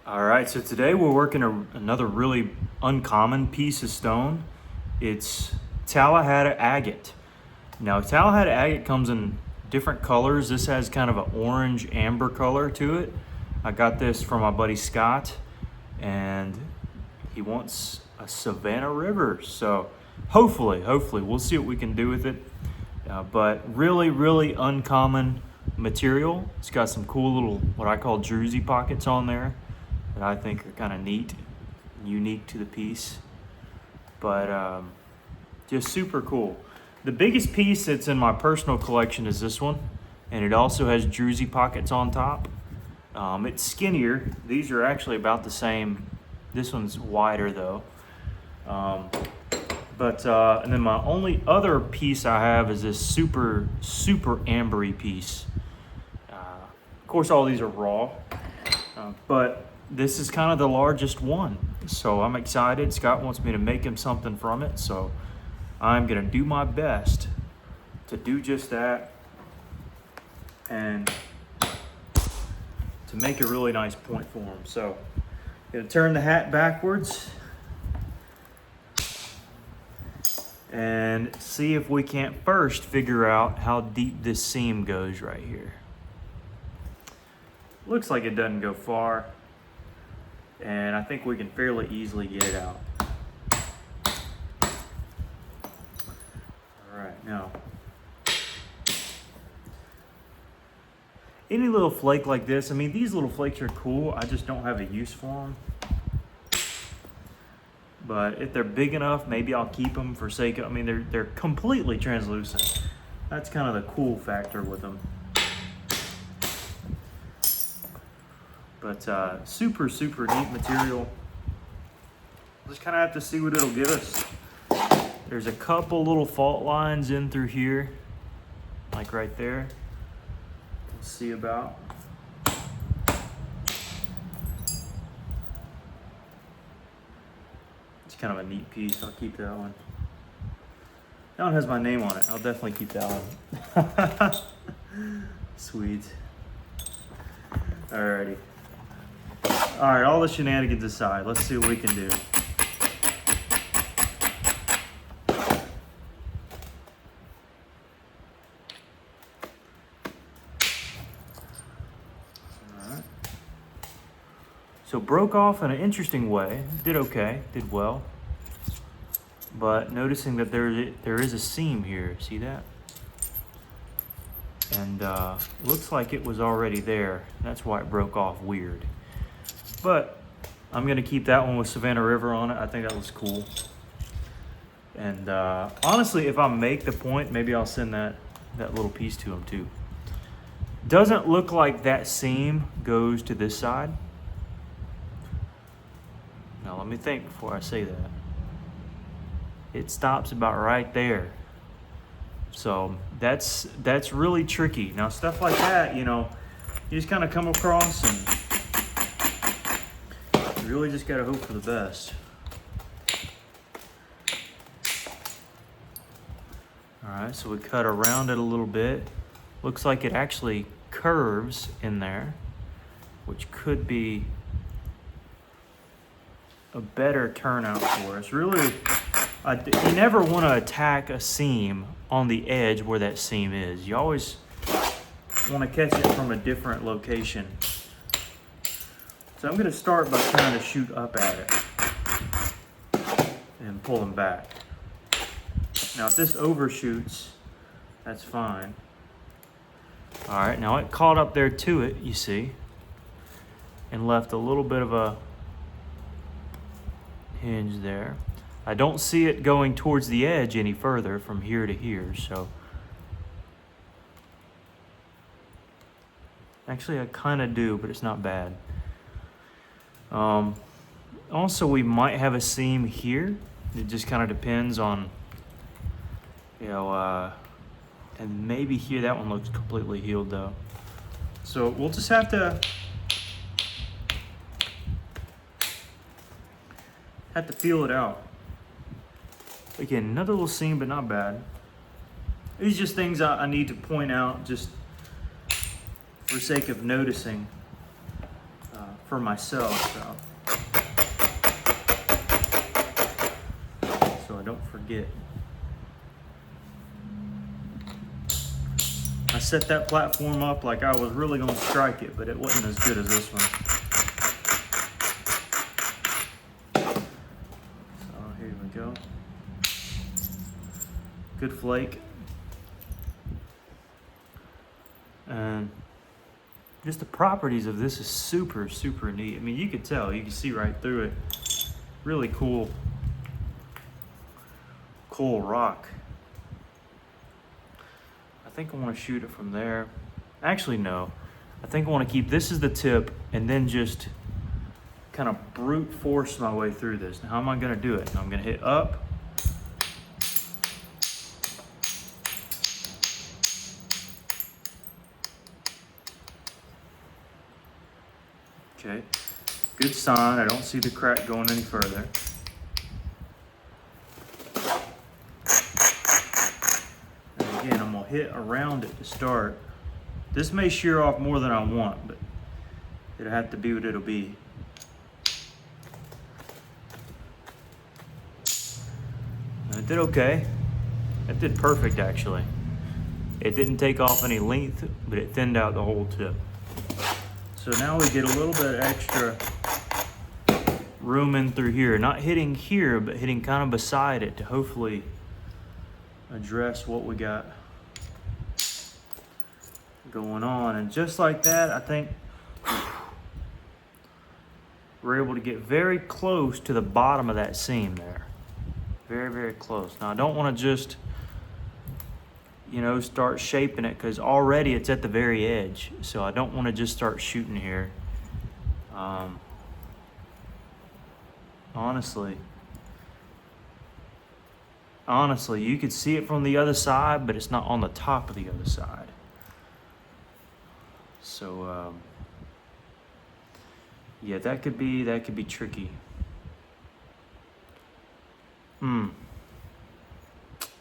All right, so today we're working another really uncommon piece of stone. It's Tallahatta agate. Now, Tallahatta agate comes in different colors. This has kind of an orange amber color to it. I got this from my buddy Scott, and he wants a Savannah River. So hopefully, we'll see what we can do with it. But really uncommon material. It's got some cool little, what I call druzy pockets on there that I think are kind of neat and unique to the piece. But just super cool. The biggest piece that's in my personal collection is this one, and it also has druzy pockets on top. It's skinnier. These are actually about the same. This one's wider though. And then my only other piece I have is this super ambery piece. Of course, all these are raw, but this is kind of the largest one. So I'm excited. Scott wants me to make him something from it. So I'm gonna do my best to do just that and to make a really nice point for him. So I'm gonna turn the hat backwards and see if we can't first figure out how deep this seam goes right here. Looks like it doesn't go far, and I think we can fairly easily get it out. All right, now, any little flake like this, I mean, these little flakes are cool, I just don't have a use for them. But if they're big enough, maybe I'll keep them for sake of, I mean, they're completely translucent. That's kind of the cool factor with them. But super neat material. Just kind of have to see what it'll give us. There's a couple little fault lines in through here, like right there. We'll see about. It's kind of a neat piece. I'll keep that one. That one has my name on it. I'll definitely keep that one. Sweet. Alrighty. All right, all the shenanigans aside, let's see what we can do. All right. So broke off in an interesting way. Did okay, did well. But noticing that there is a seam here. See that? And looks like it was already there. That's why it broke off weird. But I'm gonna keep that one with Savannah River on it. I think that looks cool. And honestly, if I make the point, maybe I'll send that little piece to him too. Doesn't look like that seam goes to this side. Now let me think before I say that. It stops about right there. So that's really tricky. Now stuff like that, you know, you just kind of come across and you really just gotta hope for the best. All right, so we cut around it a little bit. Looks like it actually curves in there, which could be a better turnout for us. Really, you never want to attack a seam on the edge where that seam is. You always want to catch it from a different location. So I'm going to start by trying to shoot up at it and pull them back. Now if this overshoots, that's fine. All right, now it caught up there to it, you see, and left a little bit of a hinge there. I don't see it going towards the edge any further from here to here, so. Actually, I kind of do, but it's not bad. Also, we might have a seam here. It just kind of depends on, you know, and maybe here, that one looks completely healed though. So we'll just have to feel it out. Again, another little seam, but not bad. These are just things I need to point out just for sake of noticing for myself, so I don't forget. I set that platform up like I was really gonna strike it, but it wasn't as good as this one. So here we go. Good flake. And just the properties of this is super, super neat. I mean, you could tell, you can see right through it. Really cool rock. I think I want to shoot it from there. Actually, no. I think I want to keep this as the tip and then just kind of brute force my way through this. Now, how am I going to do it? I'm going to hit up. Okay, good sign. I don't see the crack going any further. And again, I'm gonna hit around it to start. This may shear off more than I want, but it'll have to be what it'll be. And it did okay. It did perfect, actually. It didn't take off any length, but it thinned out the whole tip. So now we get a little bit extra room in through here. Not hitting here, but hitting kind of beside it to hopefully address what we got going on. And just like that, I think we're able to get very close to the bottom of that seam there. Very, very close. Now I don't want to just, start shaping it, because already it's at the very edge. So I don't want to just start shooting here. Honestly, you could see it from the other side, but it's not on the top of the other side. So, yeah, that could be tricky.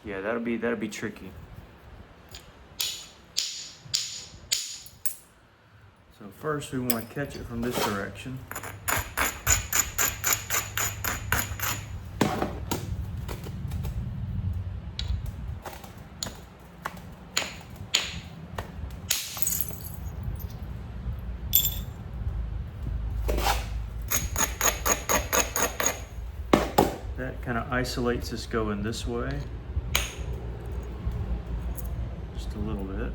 Yeah, that'll be tricky. So first we want to catch it from this direction. That kind of isolates us going this way. Just a little bit.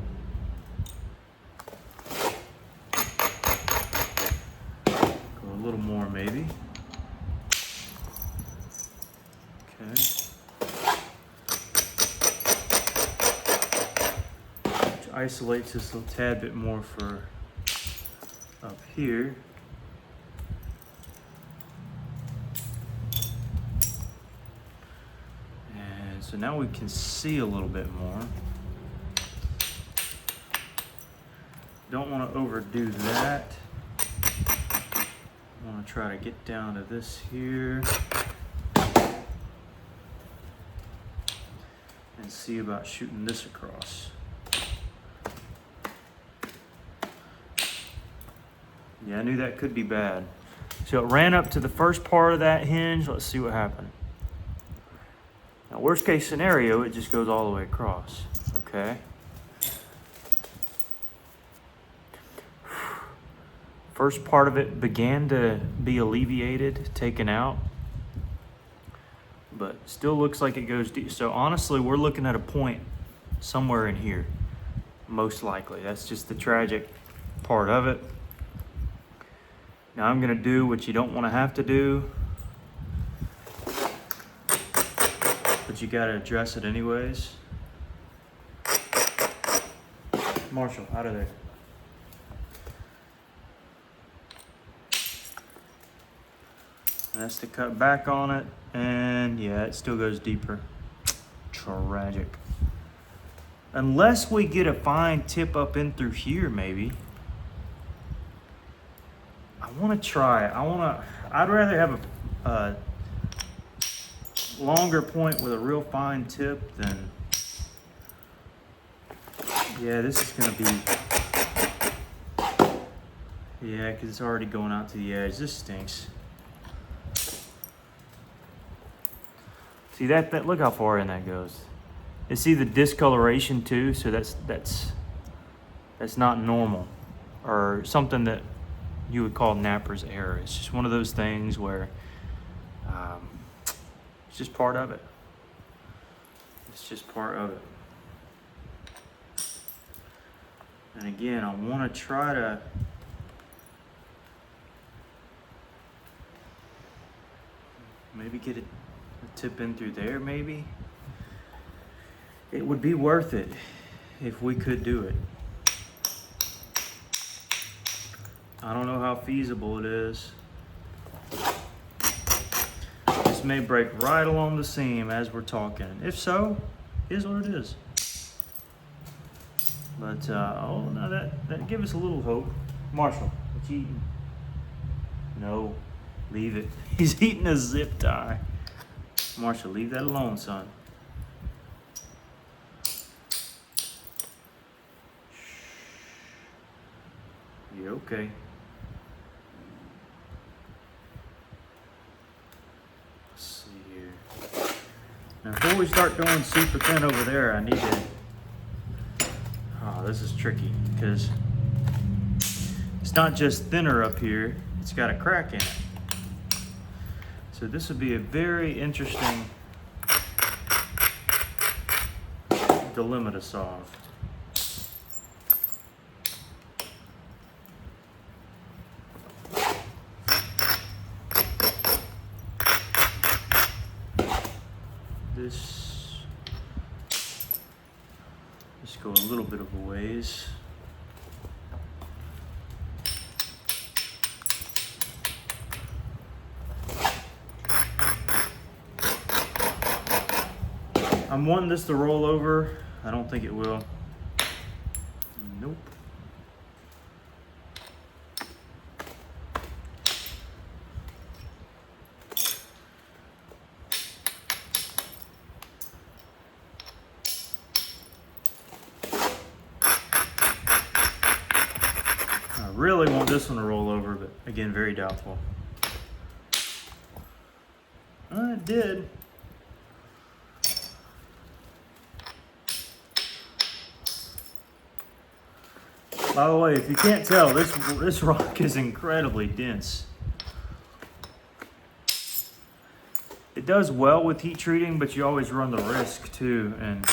Go a little more maybe. Okay. Which isolates us a tad bit more for up here. So now we can see a little bit more. Don't want to overdo that. I want to try to get down to this here and see about shooting this across. Yeah, I knew that could be bad. So it ran up to the first part of that hinge. Let's see what happened. Now, worst case scenario, it just goes all the way across, okay? First part of it began to be alleviated, taken out, but still looks like it goes deep. So honestly, we're looking at a point somewhere in here, most likely. That's just the tragic part of it. Now I'm gonna do what you don't wanna have to do, but you gotta address it anyways. Marshall, out of there. And that's to cut back on it, and yeah, it still goes deeper. Tragic. Unless we get a fine tip up in through here, maybe. I wanna try it. I'd rather have a longer point with a real fine tip than, yeah, this is gonna be, Yeah, because it's already going out to the edge. This stinks. See that look how far in that goes. You see the discoloration too, so that's not normal, or something that you would call napper's error. It's just one of those things where it's just part of it. It's just part of it. And again, I want to try to maybe get a tip in through there, maybe. It would be worth it if we could do it. I don't know how feasible it is. This may break right along the seam as we're talking. If so, here's what it is. But, oh, no, that give us a little hope. Marshall, what you eating? No, leave it. He's eating a zip tie. Marshall, leave that alone, son. You're okay. Let's see here. Now, before we start going super thin over there, I need to... Oh, this is tricky because it's not just thinner up here, it's got a crack in it. So this would be a very interesting dilemma to solve. Let's go a little bit of a ways. I'm wanting this to roll over. I don't think it will. Nope. I really want this one to roll over, but again, very doubtful. It did. By the way, if you can't tell, this rock is incredibly dense. It does well with heat treating, but you always run the risk too. And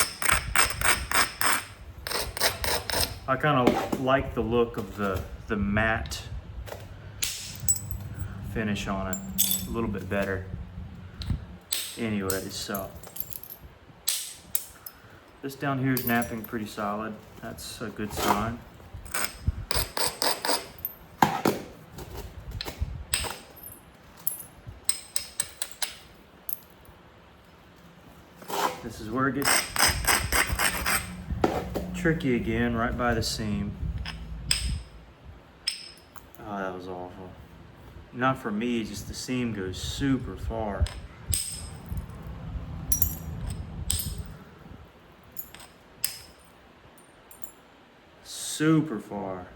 I kind of like the look of the matte finish on it a little bit better. Anyways, so this down here is napping pretty solid. That's a good sign. This is where it gets tricky again, right by the seam. Oh, that was awful. Not for me, just the seam goes super far. Super far.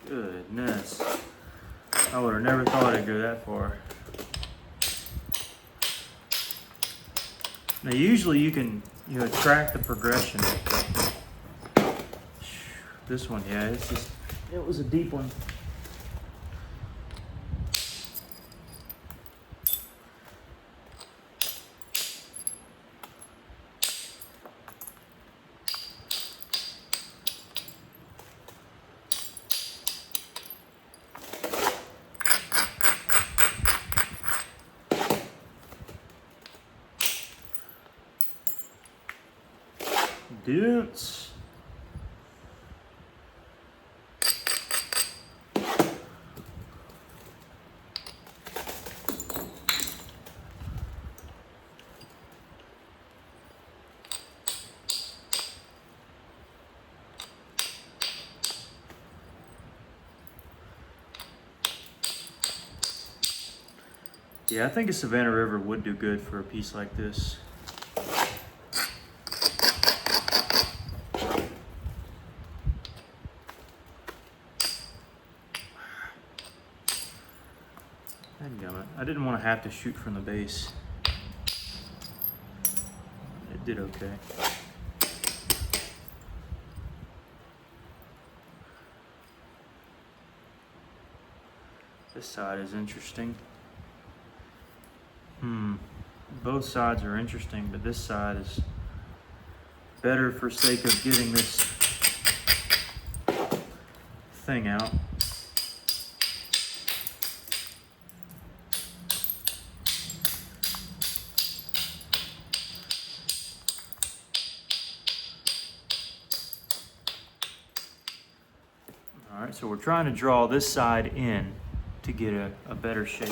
Goodness. I would have never thought it'd go that far. Now usually you can, track the progression. This one, yeah, it was a deep one. Dudes. Yeah, I think a Savannah River would do good for a piece like this. Dadgummit. I didn't want to have to shoot from the base. It did okay. This side is interesting. Both sides are interesting, but this side is better for sake of getting this thing out. All right, so we're trying to draw this side in to get a better shape.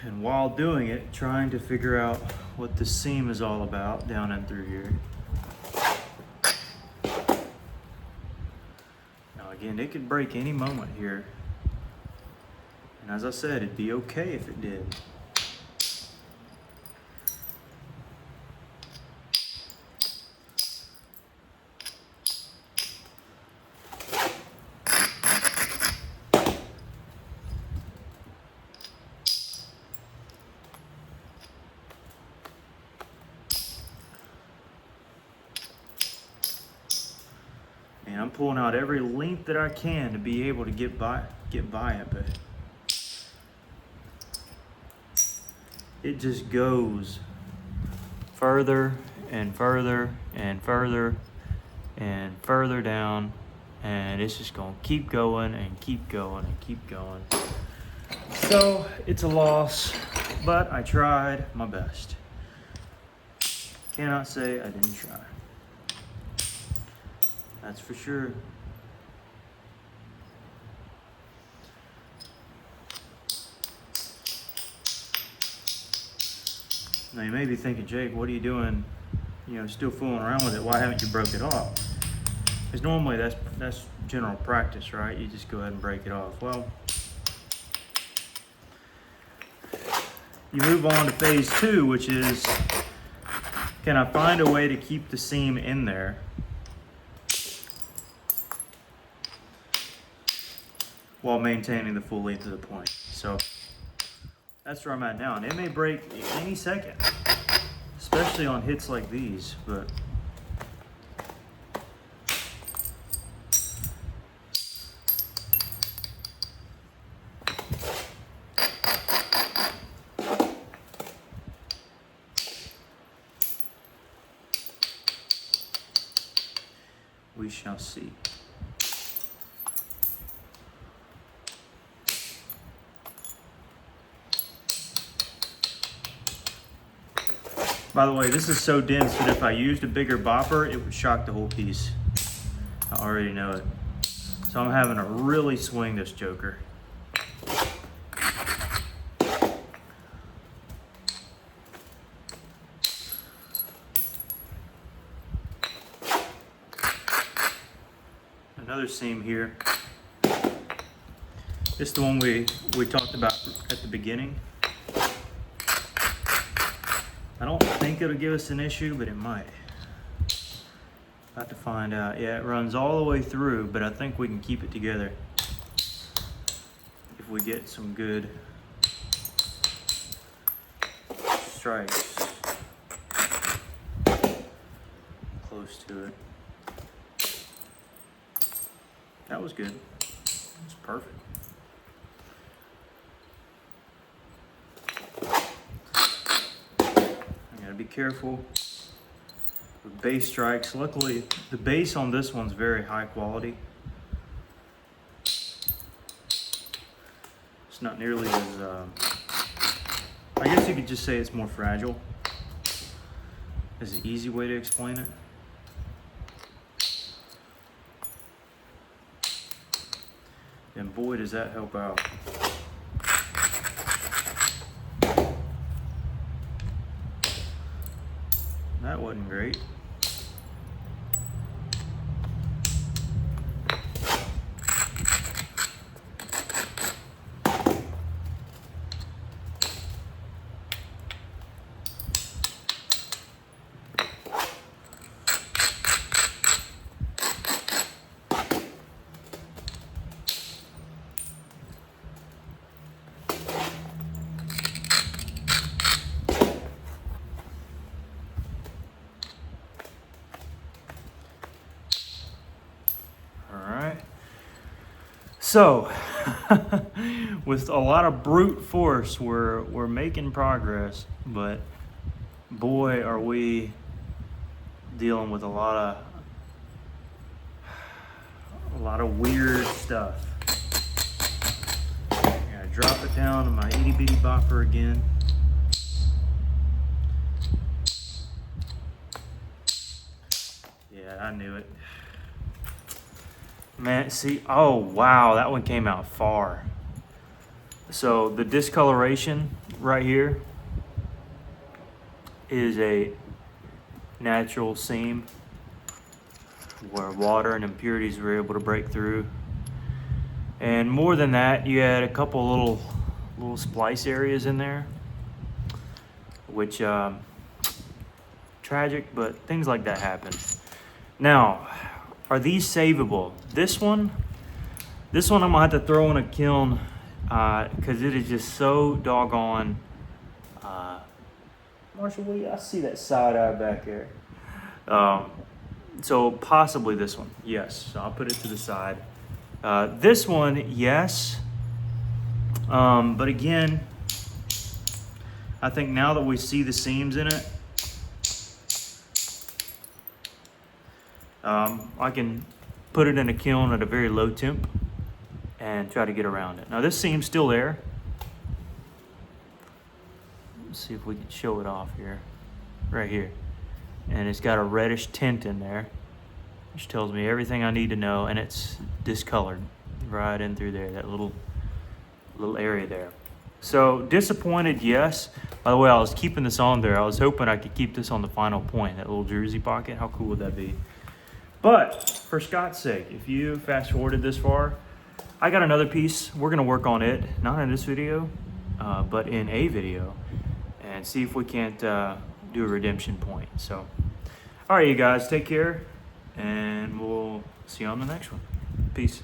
And while doing it, trying to figure out what the seam is all about down and through here. Now again, it could break any moment here. And as I said, it'd be okay if it did. And I'm pulling out every length that I can to be able to get by it, but it just goes further and further and further and further down, and it's just gonna keep going and keep going and keep going. So it's a loss, but I tried my best. Cannot say I didn't try. That's for sure. Now you may be thinking, Jake, what are you doing? You know, still fooling around with it. Why haven't you broke it off? Because normally that's general practice, right? You just go ahead and break it off. Well, you move on to phase 2, which is, can I find a way to keep the seam in there while maintaining the full length of the point? So that's where I'm at now, and it may break any second, especially on hits like these, but we shall see. By the way, this is so dense that if I used a bigger bopper, it would shock the whole piece. I already know it. So I'm having to really swing this joker. Another seam here. This is the one we talked about at the beginning. I don't think it'll give us an issue, but it might. About to find out. Yeah, it runs all the way through, but I think we can keep it together if we get some good strikes close to it. That was good. It's perfect. Be careful with base strikes. Luckily, the base on this one's very high quality. It's not nearly as, I guess you could just say it's more fragile, is the easy way to explain it. And boy, does that help out. That wasn't great. So, with a lot of brute force, we're making progress, but boy, are we dealing with a lot of weird stuff. Yeah, drop it down to my itty bitty bopper again. Yeah, I knew it. Man, see, oh wow, that one came out far. So the discoloration right here is a natural seam where water and impurities were able to break through. And more than that, you had a couple little splice areas in there, which tragic, but things like that happen. Now, are these savable? This one I'm gonna have to throw in a kiln because it is just so doggone. Marshall, I see that side eye back there. So possibly this one, yes. So I'll put it to the side. This one, yes. But again, I think now that we see the seams in it, I can put it in a kiln at a very low temp and try to get around it. Now this seam's still there. Let's see if we can show it off here, right here. And it's got a reddish tint in there, which tells me everything I need to know, and it's discolored right in through there, that little area there. So disappointed, yes. By the way, I was keeping this on there. I was hoping I could keep this on the final point, that little jersey pocket. How cool would that be? But for Scott's sake, if you fast forwarded this far, I got another piece. We're gonna work on it, not in this video, but in a video, and see if we can't do a redemption point. So, all right, you guys, take care, and we'll see you on the next one. Peace.